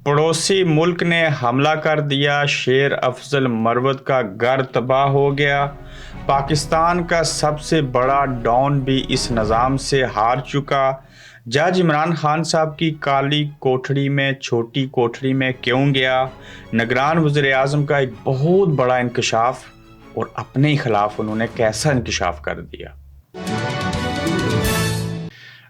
पड़ोसी मुल्क ने हमला कर दिया, शेर अफजल मरवत का घर तबाह हो गया। पाकिस्तान का सबसे बड़ा डॉन भी इस निज़ाम से हार चुका। जज इमरान खान साहब की काली कोठरी में छोटी कोठरी में क्यों गया? निगरान वज़ीर आज़म का एक बहुत बड़ा इंकशाफ और अपने ही खिलाफ उन्होंने कैसा इंकशाफ कर दिया।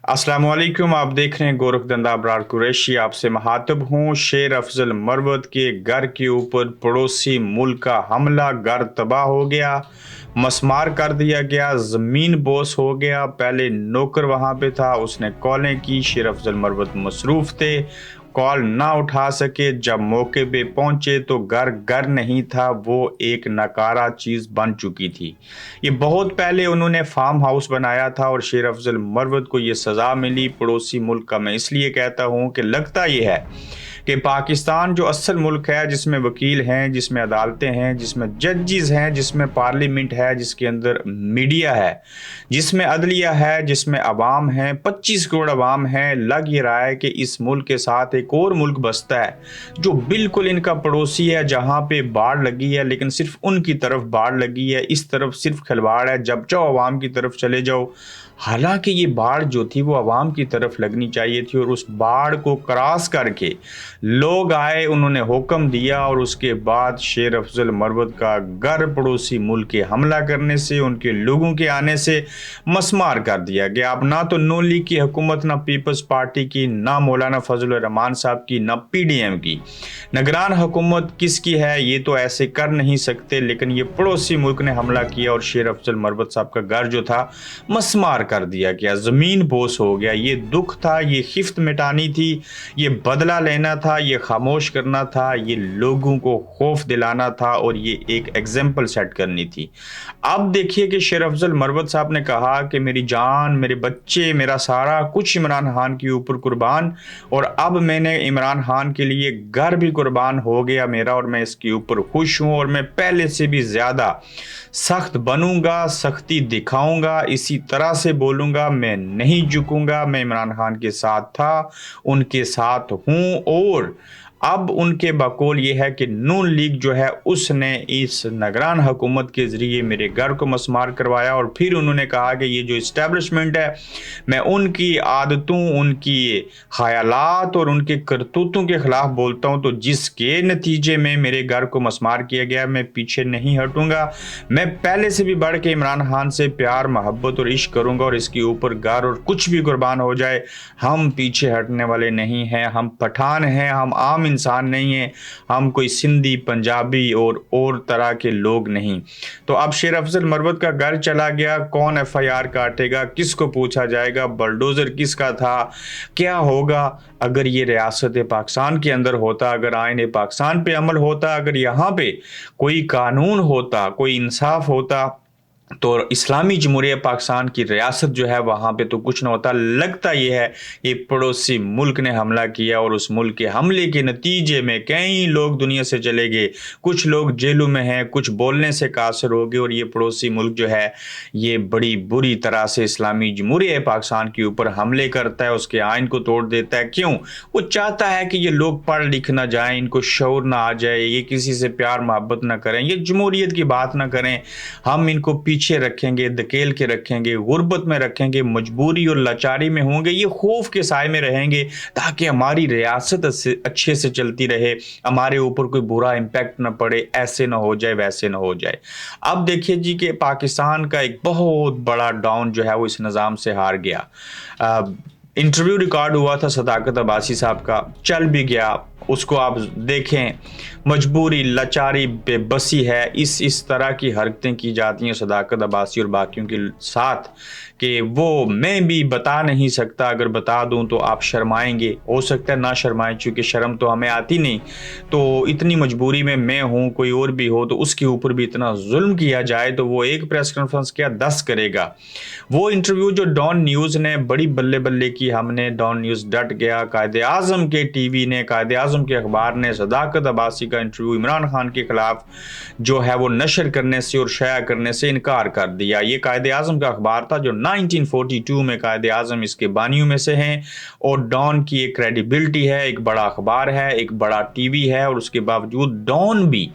अस्सलाम वालेकुम, आप देख रहे हैं गोरखधंधा अबरार कुरैशी। आपसे मुखातिब हूँ। शेर अफजल मरवत के घर के ऊपर पड़ोसी मुल्क का हमला, घर तबाह हो गया, मसमार कर दिया गया, ज़मीन बोस हो गया। पहले नौकर वहाँ पे था, उसने कॉलें की। शेर अफजल मरवत मसरूफ़ थे, कॉल ना उठा सके। जब मौके पे पहुंचे तो घर नहीं था, वो एक नकारा चीज़ बन चुकी थी। ये बहुत पहले उन्होंने फार्म हाउस बनाया था और शेर अफजल मरवत को ये सज़ा मिली। पड़ोसी मुल्क का मैं इसलिए कहता हूँ कि लगता ये है कि पाकिस्तान जो असल मुल्क है, जिसमें वकील हैं, जिसमें अदालतें हैं, जिसमें जजेस हैं, जिसमें पार्लियामेंट है, जिसके अंदर मीडिया है, जिसमें अदलिया है, जिसमें अवाम है, 25 करोड़ अवाम है, लग ये रहा है कि इस मुल्क के साथ एक और मुल्क बसता है जो बिल्कुल इनका पड़ोसी है, जहाँ पे बाढ़ लगी है लेकिन सिर्फ उनकी तरफ बाढ़ लगी है, इस तरफ सिर्फ खिलवाड़ है। जब चाहो अवाम की तरफ चले जाओ। हालांकि ये बाढ़ जो थी वो अवाम की तरफ लगनी चाहिए थी और उस बाढ़ को क्रॉस करके लोग आए, उन्होंने हुक्म दिया और उसके बाद शेर अफजल मरवत का घर पड़ोसी मुल्क के हमला करने से, उनके लोगों के आने से मसमार कर दिया गया। अब ना तो नून लीग की हुकूमत, ना पीपल्स पार्टी की, ना मौलाना फजल रहमान साहब की, ना पीडीएम की। निगरान हुकूमत किसकी है? ये तो ऐसे कर नहीं सकते, लेकिन ये पड़ोसी मुल्क ने हमला किया और शेर अफजल मरवत साहब का घर जो था मसमार कर दिया गया, ज़मीन बोस हो गया। ये दुख था, ये खिफ्त मिटानी थी, ये बदला लेना था, ये खामोश करना था, ये लोगों को खौफ दिलाना था और ये एक एग्जाम्पल सेट करनी थी। अब देखिए कि शेर अफजल मरवत साहब ने कहा कि मेरी जान, मेरे बच्चे, मेरा सारा कुछ इमरान खान के ऊपर कुर्बान, और अब मैंने इमरान खान के लिए घर भी कुर्बान हो गया मेरा, और मैं इसके ऊपर खुश हूँ और मैं पहले से भी ज़्यादा सख्त बनूंगा, सख्ती दिखाऊंगा, इसी तरह से बोलूंगा, मैं नहीं झुकूंगा। मैं इमरान खान के साथ था, उनके साथ हूं, और अब उनके बकौल ये है कि नून लीग जो है उसने इस निगरान हुकूमत के ज़रिए मेरे घर को मसमार करवाया। और फिर उन्होंने कहा कि ये जो इस्टेब्लिशमेंट है, मैं उनकी आदतों, उनकी ख्यालात और उनके करतूतों के ख़िलाफ़ बोलता हूँ, तो जिसके नतीजे में मेरे घर को मसमार किया गया, मैं पीछे नहीं हटूँगा। मैं पहले से भी बढ़ के इमरान खान से प्यार, मोहब्बत और इश्क करूँगा, और इसके ऊपर घर और कुछ भी कुर्बान हो जाए, हम पीछे हटने वाले नहीं हैं। हम पठान हैं, हम आम इंसान नहीं है, हम कोई सिंधी, पंजाबी और तरह के लोग नहीं। तो अब शेर अफजल मरवत का घर चला गया, कौन एफआईआर काटेगा, किसको पूछा जाएगा, बुलडोजर किसका था, क्या होगा? अगर ये रियासत पाकिस्तान के अंदर होता, अगर आईन पाकिस्तान पे अमल होता, अगर यहाँ पे कोई कानून होता, कोई इंसाफ होता, तो इस्लामी जमहूरिया पाकिस्तान की रियासत जो है वहाँ पे तो कुछ ना होता। लगता ये है कि पड़ोसी मुल्क ने हमला किया और उस मुल्क के हमले के नतीजे में कई लोग दुनिया से चले गए, कुछ लोग जेलों में हैं, कुछ बोलने से कासर हो गए, और ये पड़ोसी मुल्क जो है ये बड़ी बुरी तरह से इस्लामी जमहूरिया पाकिस्तान के ऊपर हमले करता है, उसके आइन को तोड़ देता है। क्यों? वो चाहता है कि ये लोग पढ़ लिख ना जाएं, इनको शऊर ना आ जाए, ये किसी से प्यार मोहब्बत ना करें, ये जमहूरियत की बात ना करें, हम इनको पीछे रखेंगे, धकेल के रखेंगे, गुर्बत में रखेंगे, मजबूरी और लाचारी में होंगे, ये खौफ के साए में रहेंगे, ताकि हमारी रियासत अच्छे से चलती रहे, हमारे ऊपर कोई बुरा इम्पैक्ट ना पड़े, ऐसे ना हो जाए, वैसे ना हो जाए। अब देखिए जी कि पाकिस्तान का एक बहुत बड़ा डॉन जो है वो इस निज़ाम से हार गया। इंटरव्यू रिकॉर्ड हुआ था सदाकत अब्बासी साहब का, चल भी गया, उसको आप देखें, मजबूरी, लाचारी, बेबसी है, इस तरह की हरकतें की जाती हैं सदाकत अब्बासी और बाकियों के साथ कि वो मैं भी बता नहीं सकता, अगर बता दूं तो आप शर्माएंगे, हो सकता है ना शर्माएं, चूँकि शर्म तो हमें आती नहीं। तो इतनी मजबूरी में मैं हूँ, कोई और भी हो, तो उसके ऊपर भी इतना जुल्म किया जाए तो वो एक प्रेस कॉन्फ्रेंस क्या 10 करेगा। वो इंटरव्यू जो डॉन न्यूज़ ने बड़ी बल्ले बल्ले की की हमने, डॉन न्यूज़ डट गया, कायदे आज़म के टीवी ने, कायदे आज़म के अखबार ने सदाकत अब्बासी का इंटरव्यू इमरान खान के खिलाफ जो है वो नशर करने से और शाया करने से इनकार कर दिया। ये कायदे आज़म का अखबार था जो 1942 में कायदे आज़म इसके बानियों में से हैं, और डॉन की एक क्रेडिबिलिटी है, एक बड़ा अखबार है, एक बड़ा टीवी है, और उसके बावजूद डॉन भी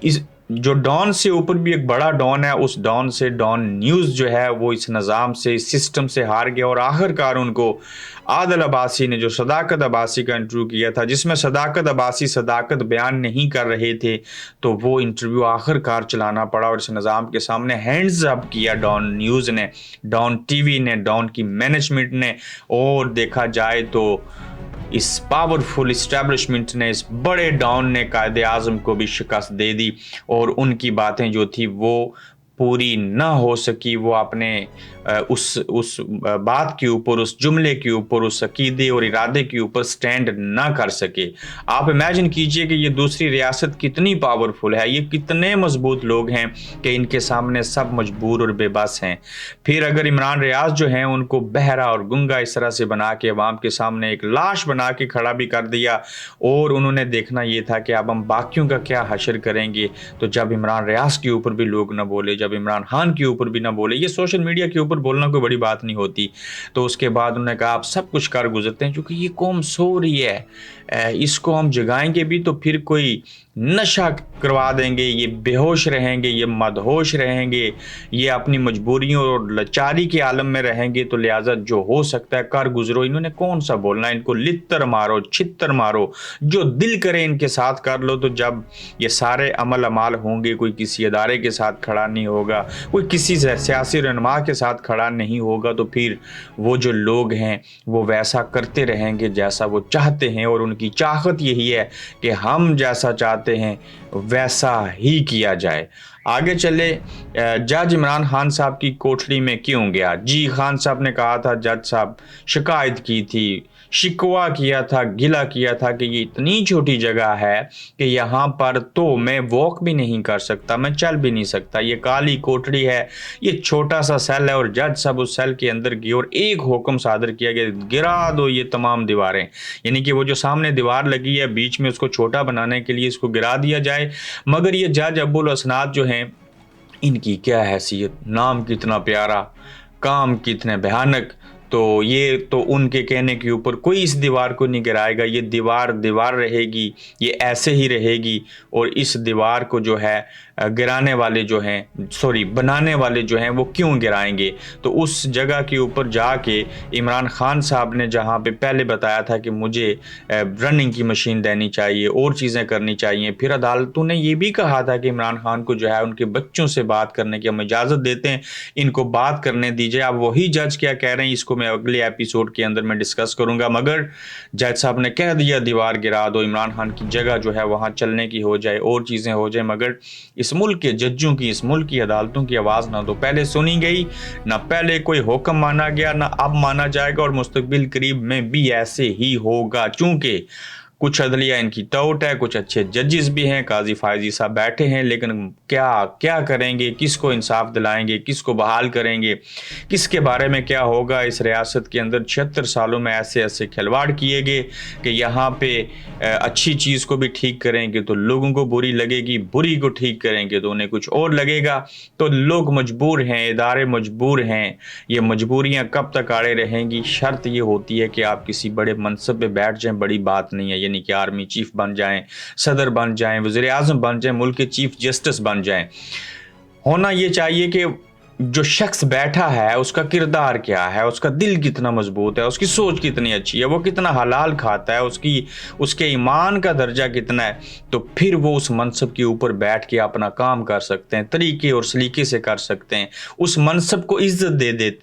इस जो डॉन से ऊपर भी एक बड़ा डॉन है, उस डॉन से डॉन न्यूज़ जो है वो इस निज़ाम से, इस सिस्टम से हार गया। और आखिरकार उनको आदिल अब्बासी ने जो सदाकत अब्बासी का इंटरव्यू किया था, जिसमें सदाकत अब्बासी सदाकत बयान नहीं कर रहे थे, तो वो इंटरव्यू आखिरकार चलाना पड़ा और इस निज़ाम के सामने हैंड्स अप किया डॉन न्यूज़ ने, डॉन टीवी ने, डॉन की मैनेजमेंट ने। और देखा जाए तो इस पावरफुल इस्टेब्लिशमेंट ने, इस बड़े डॉन ने कायदे आज़म को भी शिकस्त दे दी, और उनकी बातें जो थी वो पूरी ना हो सकी। वो अपने उस बात के ऊपर, उस जुमले के ऊपर, उस अकीदे और इरादे के ऊपर स्टैंड ना कर सके। आप इमेजिन कीजिए कि ये दूसरी रियासत कितनी पावरफुल है, ये कितने मजबूत लोग हैं कि इनके सामने सब मजबूर और बेबस हैं। फिर अगर इमरान रियाज जो हैं उनको बहरा और गुंगा इस तरह से बना के अवाम के सामने एक लाश बना के खड़ा भी कर दिया, और उन्होंने देखना ये था कि अब हम बाकियों का क्या हशर करेंगे। तो जब इमरान रियाज के ऊपर भी लोग ना बोले, जब इमरान खान के ऊपर भी ना बोले, ये सोशल मीडिया के ऊपर बोलना कोई बड़ी बात नहीं होती, तो उसके बाद उन्होंने कहा आप सब कुछ कर गुजरते हैं, क्योंकि ये कौम सो रही है, इसको हम जगाएंगे भी तो फिर कोई नशा करवा देंगे, ये बेहोश रहेंगे, ये मदहोश रहेंगे, ये अपनी मजबूरियों और लाचारी के आलम में रहेंगे, तो लिहाजा जो हो सकता है कर गुजरो। इन्होंने कौन सा बोलना, इनको लित्तर मारो, छित्तर मारो, जो दिल करे इनके साथ कर लो। तो जब ये सारे अमल अमाल होंगे, कोई किसी अदारे के साथ खड़ा नहीं होगा, कोई किसी सियासी रहनुमा के साथ खड़ा नहीं होगा, तो फिर वो जो लोग हैं वो वैसा करते रहेंगे जैसा वो चाहते हैं, और उनकी चाहत यही है कि हम जैसा चाहते हैं वैसा ही किया जाए। आगे चले, जज इमरान खान साहब की कोठरी में क्यों गया? जी खान साहब ने कहा था, जज साहब शिकायत की थी, शिकवा किया था, गिला किया था कि ये इतनी छोटी जगह है कि यहाँ पर तो मैं वॉक भी नहीं कर सकता, मैं चल भी नहीं सकता, ये काली कोठरी है, ये छोटा सा सेल है। और जज साहब उस सेल के अंदर गए और एक हुक्म सादर किया गया, गिरा दो ये तमाम दीवारें, यानी कि वो जो सामने दीवार लगी है बीच में, उसको छोटा बनाने के लिए इसको गिरा दिया जाए। मगर ये जज अब्बुल हसनात जो हैं, इनकी क्या हैसियत, नाम कितना प्यारा, काम कितने भयानक। तो ये तो उनके कहने के ऊपर कोई इस दीवार को नहीं गिराएगा, ये दीवार दीवार रहेगी, ये ऐसे ही रहेगी। और इस दीवार को जो है गिराने वाले जो हैं, सॉरी बनाने वाले जो हैं, वो क्यों गिराएंगे? तो उस जगह के ऊपर जाके इमरान खान साहब ने जहाँ पे पहले बताया था कि मुझे रनिंग की मशीन देनी चाहिए और चीज़ें करनी चाहिए, फिर अदालतों ने ये भी कहा था कि इमरान खान को जो है उनके बच्चों से बात करने की हम इजाज़त देते हैं, इनको बात करने दीजिए। अब वही जज क्या कह रहे हैं इसको मैं अगले एपिसोड के अंदर मैं डिस्कस करूंगा। मगर जज साहब ने कह दिया दीवार गिरा दो, इमरान खान की जगह जो है वहाँ चलने की हो जाए और चीज़ें हो जाए। मगर इस मुल्क के जजों की, इस मुल्क की अदालतों की आवाज़ ना तो पहले सुनी गई, ना पहले कोई हुक्म माना गया, ना अब माना जाएगा, और मुस्तकबिल करीब में भी ऐसे ही होगा। चूँकि कुछ अदलिया इनकी टोट है, कुछ अच्छे जजेस भी हैं, काजी फायजी साहब बैठे हैं, लेकिन क्या क्या करेंगे, किसको इंसाफ दिलाएंगे, किसको बहाल करेंगे, किसके बारे में क्या होगा। इस रियासत के अंदर 76 सालों में ऐसे ऐसे खिलवाड़ किए गए कि यहाँ पे अच्छी चीज़ को भी ठीक करेंगे तो लोगों को बुरी लगेगी, बुरी को ठीक करेंगे तो उन्हें कुछ और लगेगा। तो लोग मजबूर हैं, इदारे मजबूर हैं, ये मजबूरियाँ कब तक आड़े रहेंगी। शर्त ये होती है कि आप किसी बड़े मनसब पे बैठ जाएं, बड़ी बात नहीं है, यानी कि आर्मी चीफ बन जाएं, सदर बन जाएं, वज़ीर आज़म बन जाएं, मुल्क के चीफ जस्टिस बन जाएं। होना ये चाहिए कि जो शख्स बैठा है उसका किरदार क्या है, उसका दिल कितना मजबूत है, उसकी सोच कितनी अच्छी है, वो कितना हलाल खाता है, उसके ईमान का दर्जा कितना है, तो फिर वो उस मनसब के ऊपर बैठ के अपना काम कर सकते हैं, तरीके और सलीके से कर सकते हैं, उस मनसब को इज्जत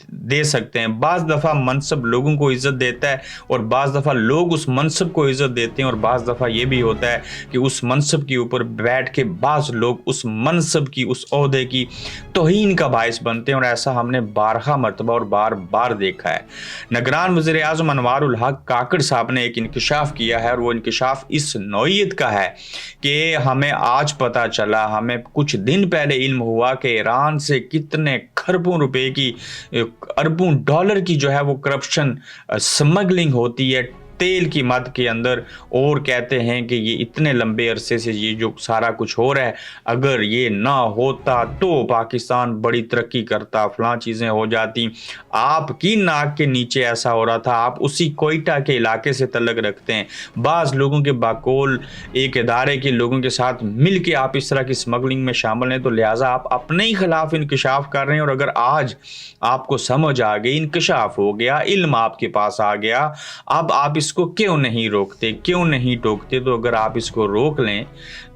दे सकते हैं। बाज़ दफ़ा मनसब लोगों को इज्जत देता है और बाज़ दफ़ा लोग उस मनसब को इज्जत देते हैं, और बाज़ दफ़ा ये भी होता है कि उस मनसब के ऊपर बैठ के बाज़ लोग उस मनसब की, उस ओहदे की तौहीन का बायस बनते हैं और ऐसा हमने बारहा मरतबा और बार बार देखा है। निगरान वज़ीर आज़म अनवारुल हक काकड़ साहब ने एक इंकशाफ किया है और वो इंकशाफ इस नौइयत का है कि हमें आज पता चला, हमें कुछ दिन पहले इल्म हुआ कि ईरान से कितने खरबों रुपए की, अरबों डॉलर की जो है वो करप्शन स्मगलिंग होती है तेल की मद के अंदर। और कहते हैं कि ये इतने लंबे अरसे से ये जो सारा कुछ हो रहा है, अगर ये ना होता तो पाकिस्तान बड़ी तरक्की करता, फलां चीज़ें हो जाती। आपकी नाक के नीचे ऐसा हो रहा था। आप उसी कोयटा के इलाके से तल्लक रखते हैं, बाज़ लोगों के बाकोल एक इदारे के लोगों के साथ मिल के आप इस तरह की स्मगलिंग में शामिल हैं, तो लिहाजा आप अपने ही खिलाफ इंकशाफ कर रहे हैं। और अगर आज आपको समझ आ गई, इंकशाफ हो गया, इल्म आपके पास आ गया, अब आप इसको क्यों नहीं रोकते, क्यों नहीं टोकते? तो अगर आप इसको रोक लें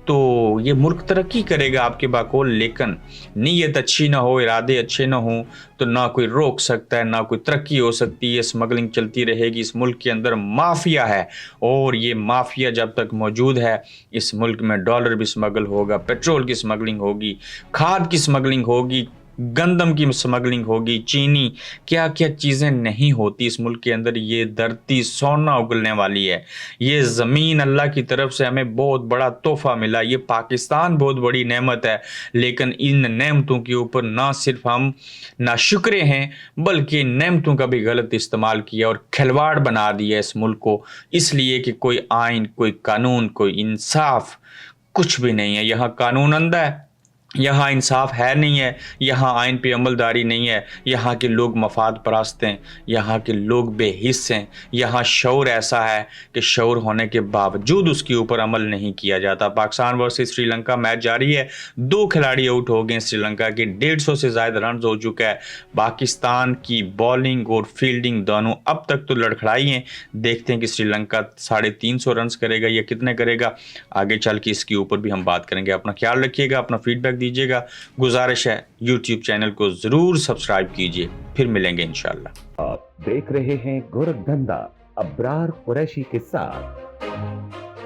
तो ये मुल्क तरक्की करेगा आपके बाकोल। लेकिन नीयत अच्छी ना हो, इरादे अच्छे ना हो, तो ना कोई रोक सकता है, ना कोई तरक्की हो सकती है। स्मगलिंग चलती रहेगी। इस मुल्क के अंदर माफिया है और ये माफिया जब तक मौजूद है, इस मुल्क में डॉलर भी स्मगल होगा, पेट्रोल की स्मगलिंग होगी, खाद की स्मगलिंग होगी, गंदम की स्मगलिंग होगी, चीनी, क्या क्या चीज़ें नहीं होती इस मुल्क के अंदर। ये धरती सोना उगलने वाली है। ये ज़मीन अल्लाह की तरफ से हमें बहुत बड़ा तोहफा मिला। ये पाकिस्तान बहुत बड़ी नेमत है, लेकिन इन नेमतों के ऊपर ना सिर्फ हम नाशुक्रे हैं, बल्कि नेमतों का भी गलत इस्तेमाल किया और खिलवाड़ बना दिया इस मुल्क को, इसलिए कि कोई आइन, कोई कानून, कोई इंसाफ कुछ भी नहीं है। यहाँ कानून अंधा है, यहाँ इंसाफ है नहीं है, यहाँ आइन पे अमलदारी नहीं है, यहाँ के लोग मफाद परस्त हैं, यहाँ के लोग बेहिस हैं, यहाँ शऊर ऐसा है कि शऊर होने के बावजूद उसके ऊपर अमल नहीं किया जाता। पाकिस्तान वर्सेस श्रीलंका मैच जारी है। 2 खिलाड़ी आउट हो गए श्रीलंका के, 150 से ज़्यादा रन हो चुका है। पाकिस्तान की बॉलिंग और फील्डिंग दोनों अब तक तो लड़खड़ाई हैं। देखते हैं कि श्रीलंका 350 रन करेगा या कितने करेगा। आगे चल के इसके ऊपर भी हम बात करेंगे। अपना ख्याल रखिएगा, अपना फीडबैक दीजिएगा। गुजारिश है YouTube चैनल को जरूर सब्सक्राइब कीजिए। फिर मिलेंगे इंशाल्लाह। आप देख रहे हैं गोरखधंधा अब्रार कुरैशी के साथ।